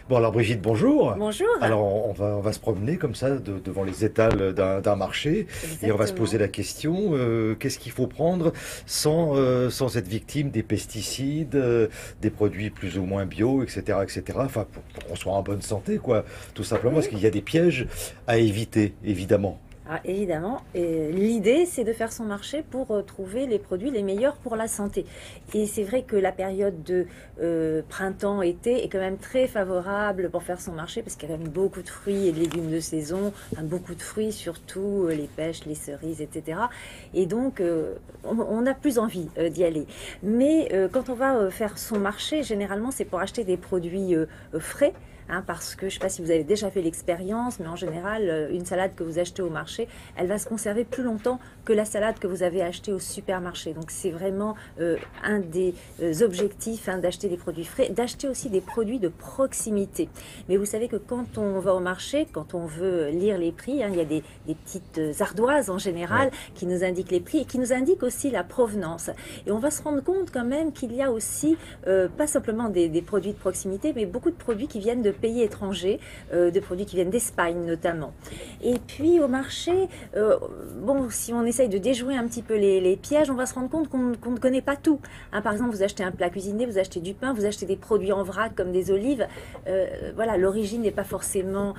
Bon alors Brigitte, bonjour. Bonjour. Alors on va se promener comme ça devant les étals d'un marché et on va se poser Exactement. la question, qu'est-ce qu'il faut prendre sans être victime des pesticides, des produits plus ou moins bio, etc., etc. Enfin pour qu'on soit en bonne santé quoi, tout simplement parce Oui. qu'il y a des pièges à éviter évidemment. Ah, évidemment, et l'idée c'est de faire son marché pour trouver les produits les meilleurs pour la santé. Et c'est vrai que la période de printemps-été est quand même très favorable pour faire son marché parce qu'il y a quand même beaucoup de fruits et de légumes de saison, hein, beaucoup de fruits, surtout les pêches, les cerises, etc. Et donc on a plus envie d'y aller. Mais quand on va faire son marché, généralement c'est pour acheter des produits frais. Hein, parce que je ne sais pas si vous avez déjà fait l'expérience, mais en général, une salade que vous achetez au marché, elle va se conserver plus longtemps que la salade que vous avez achetée au supermarché. Donc c'est vraiment un des objectifs, hein, d'acheter des produits frais, d'acheter aussi des produits de proximité. Mais vous savez que quand on va au marché, quand on veut lire les prix, hein, il y a des petites ardoises en général Ouais. qui nous indiquent les prix et qui nous indiquent aussi la provenance. Et on va se rendre compte quand même qu'il y a aussi pas simplement des produits de proximité, mais beaucoup de produits qui viennent de pays étrangers, de produits qui viennent d'Espagne notamment. Et puis au marché, bon, si on essaye de déjouer un petit peu les pièges, on va se rendre compte qu'on ne connaît pas tout. Hein, par exemple, vous achetez un plat cuisiné, vous achetez du pain, vous achetez des produits en vrac comme des olives. Voilà, l'origine n'est pas forcément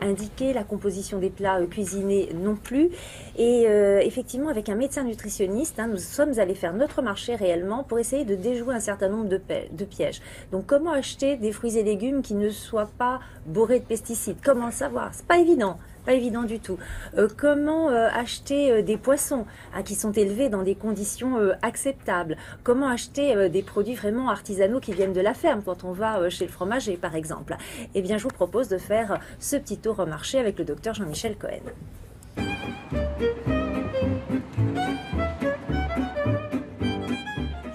indiquée, la composition des plats cuisinés non plus. Et effectivement, avec un médecin nutritionniste, hein, nous sommes allés faire notre marché réellement pour essayer de déjouer un certain nombre de pièges. Donc, comment acheter des fruits et légumes qui ne soient pas bourrés de pesticides? Comment le savoir? C'est pas évident. Pas évident du tout. Comment acheter des poissons, hein, qui sont élevés dans des conditions acceptables? Comment acheter des produits vraiment artisanaux qui viennent de la ferme quand on va chez le fromager par exemple? Eh bien, je vous propose de faire ce petit tour au marché avec le docteur Jean-Michel Cohen.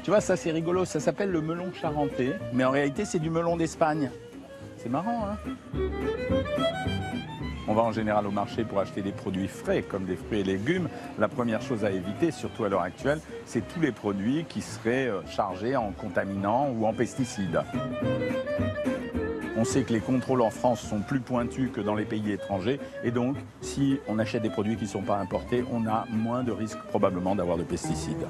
Tu vois, ça c'est rigolo, ça s'appelle le melon charentais, mais en réalité c'est du melon d'Espagne. C'est marrant, hein? On va en général au marché pour acheter des produits frais, comme des fruits et légumes. La première chose à éviter, surtout à l'heure actuelle, c'est tous les produits qui seraient chargés en contaminants ou en pesticides. On sait que les contrôles en France sont plus pointus que dans les pays étrangers, et donc si on achète des produits qui ne sont pas importés, on a moins de risques probablement d'avoir de pesticides.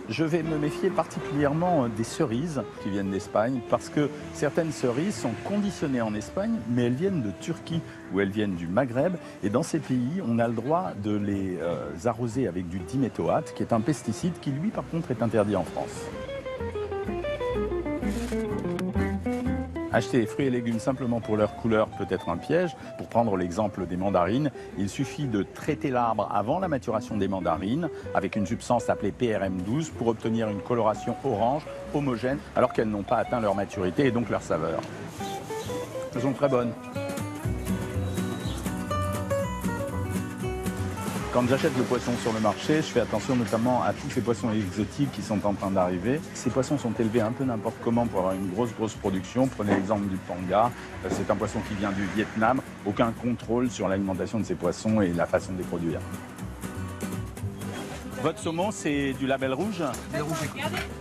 Je vais me méfier particulièrement des cerises qui viennent d'Espagne parce que certaines cerises sont conditionnées en Espagne, mais elles viennent de Turquie ou elles viennent du Maghreb. Et dans ces pays, on a le droit de les arroser avec du diméthoate, qui est un pesticide qui, lui, par contre, est interdit en France. Acheter des fruits et légumes simplement pour leur couleur peut être un piège. Pour prendre l'exemple des mandarines, il suffit de traiter l'arbre avant la maturation des mandarines avec une substance appelée PRM12 pour obtenir une coloration orange homogène alors qu'elles n'ont pas atteint leur maturité et donc leur saveur. Elles sont très bonnes. Quand j'achète le poisson sur le marché, je fais attention notamment à tous ces poissons exotiques qui sont en train d'arriver. Ces poissons sont élevés un peu n'importe comment pour avoir une grosse production. Prenez l'exemple du panga. C'est un poisson qui vient du Vietnam. Aucun contrôle sur l'alimentation de ces poissons et la façon de les produire. Votre saumon, c'est du label rouge?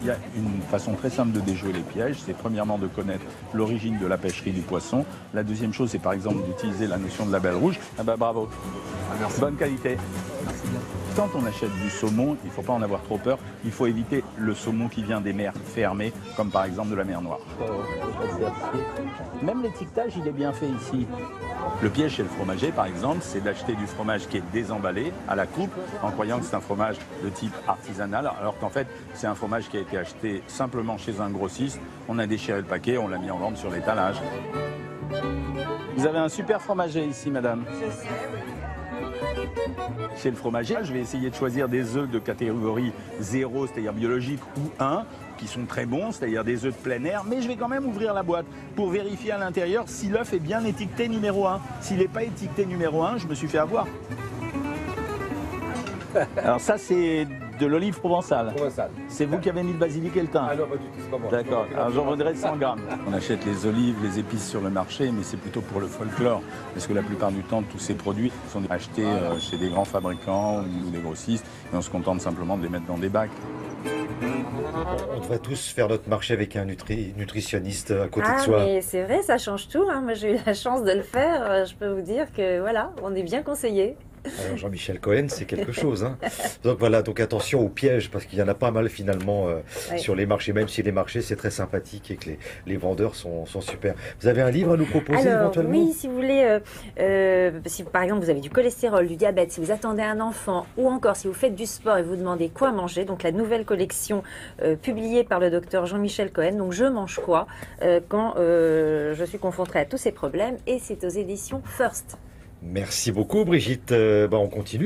Il y a une façon très simple de déjouer les pièges. C'est premièrement de connaître l'origine de la pêcherie du poisson. La deuxième chose, c'est par exemple d'utiliser la notion de label rouge. Ah bah bravo. Merci. Bonne qualité. Merci bien. Quand on achète du saumon, il ne faut pas en avoir trop peur. Il faut éviter le saumon qui vient des mers fermées, comme par exemple de la mer Noire. Même l'étiquetage, il est bien fait ici. Le piège chez le fromager, par exemple, c'est d'acheter du fromage qui est désemballé à la coupe, en croyant que c'est un fromage de type artisanal, alors qu'en fait, c'est un fromage qui a été acheté simplement chez un grossiste. On a déchiré le paquet, on l'a mis en vente sur l'étalage. Vous avez un super fromager ici, madame. Je sais, oui. Chez le fromager, je vais essayer de choisir des œufs de catégorie 0, c'est-à-dire biologique, ou 1, qui sont très bons, c'est-à-dire des œufs de plein air, mais je vais quand même ouvrir la boîte pour vérifier à l'intérieur si l'œuf est bien étiqueté numéro 1. S'il n'est pas étiqueté numéro 1, je me suis fait avoir. Alors ça, c'est de l'olive provençale. C'est vous qui avez mis le basilic et le thym? Ah non, pas du tout, c'est pas moi. D'accord, alors j'en voudrais 100 grammes. On achète les olives, les épices sur le marché, mais c'est plutôt pour le folklore. Parce que la plupart du temps, tous ces produits sont achetés chez des grands fabricants ou des grossistes, et on se contente simplement de les mettre dans des bacs. On devrait tous faire notre marché avec un nutritionniste à côté de Ah, soi. mais c'est vrai, ça change tout, hein. Moi, j'ai eu la chance de le faire. Je peux vous dire que voilà, on est bien conseillé. Alors, Jean-Michel Cohen, c'est quelque chose, hein. Donc voilà, donc attention aux pièges, parce qu'il y en a pas mal finalement Oui. sur les marchés, même si les marchés c'est très sympathique et que les vendeurs sont super. Vous avez un livre à nous proposer Alors, éventuellement? oui, si vous voulez, si par exemple vous avez du cholestérol, du diabète, si vous attendez un enfant, ou encore si vous faites du sport et vous demandez quoi manger, donc la nouvelle collection publiée par le docteur Jean-Michel Cohen, donc Je mange quoi, quand je suis confrontée à tous ces problèmes, et c'est aux éditions First. Merci beaucoup Brigitte. On continue.